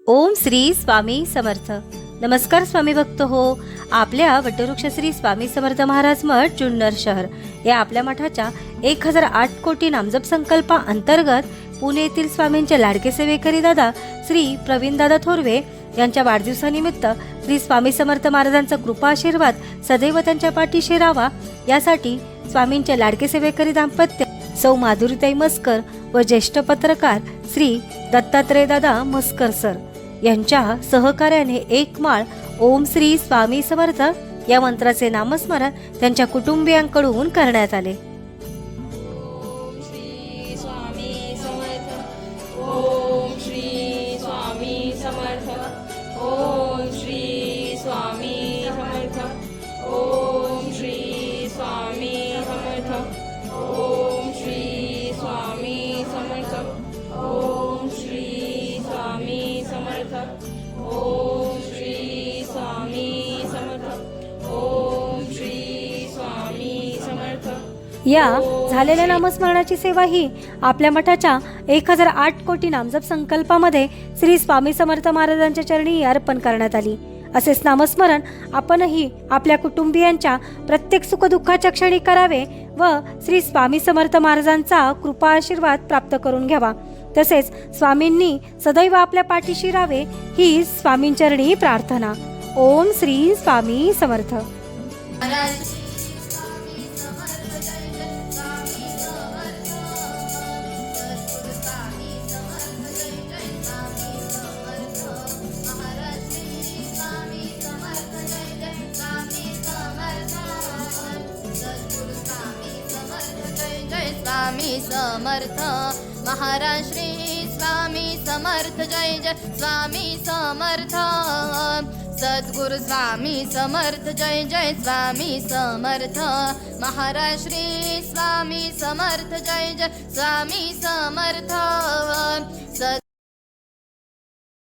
ओम श्री स्वामी समर्थ. नमस्कार स्वामी भक्त हो. आपल्या वटवृक्ष श्री स्वामी समर्थ महाराज मठ जुन्नर शहर या आपल्या मठाच्या 1008 कोटी नामजप संकल्पा अंतर्गत पुणे येथील स्वामींचे लाडके सेवेकरी दादा श्री प्रवीण दादा थोरवे यांच्या वाढदिवसानिमित्त श्री स्वामी समर्थ महाराजांचा कृपा आशीर्वाद सदैव त्यांच्या पाठीशी राहावा यासाठी स्वामींचे लाडके सेवेकरी दाम्पत्य सौ माधुरीताई मस्कर व ज्येष्ठ पत्रकार श्री दत्तात्रय दादा मस्कर सर यांच्या सहकार्याने एक माळ ओम श्री स्वामी समर्थ या मंत्राचे नामस्मरण त्यांच्या कुटुंबियांकडून करण्यात आले. ओम श्री स्वामी समर्थ. ओम श्री स्वामी समर्थ. ओम श्री स्वामी समर्थ. ओम श्री स्वामी समर्थ. ओम श्री स्वामी समर्थ. ओम श्री स्वामी समर्थ. ओम श्री स्वामी समर्थ. ओम श्री स्वामी समर्थ. या झालेल्या नामस्मरणाची सेवा ही आपल्या मठाच्या 1008 कोटी नामजप संकल्पामध्ये श्री स्वामी समर्थ महाराजांच्या चरणी अर्पण करण्यात आली. असेच नामस्मरण आपणही आपल्या कुटुंबियांच्या प्रत्येक सुखदुःखाच्या क्षणी करावे व श्री स्वामी समर्थ महाराजांचा कृपा आशीर्वाद प्राप्त करून घ्यावा. तसेच स्वामींनी सदैव आपल्या पाठीशी राहावे ही स्वामींचरणी प्रार्थना. ओम श्री स्वामी समर्थ. स्वामी समर्थ महाराज श्री स्वामी समर्थ जय जय स्वामी समर्थ सद्गुरु स्वामी समर्थ जय जय स्वामी समर्थ महाराज श्री स्वामी समर्थ जय जय स्वामी समर्थ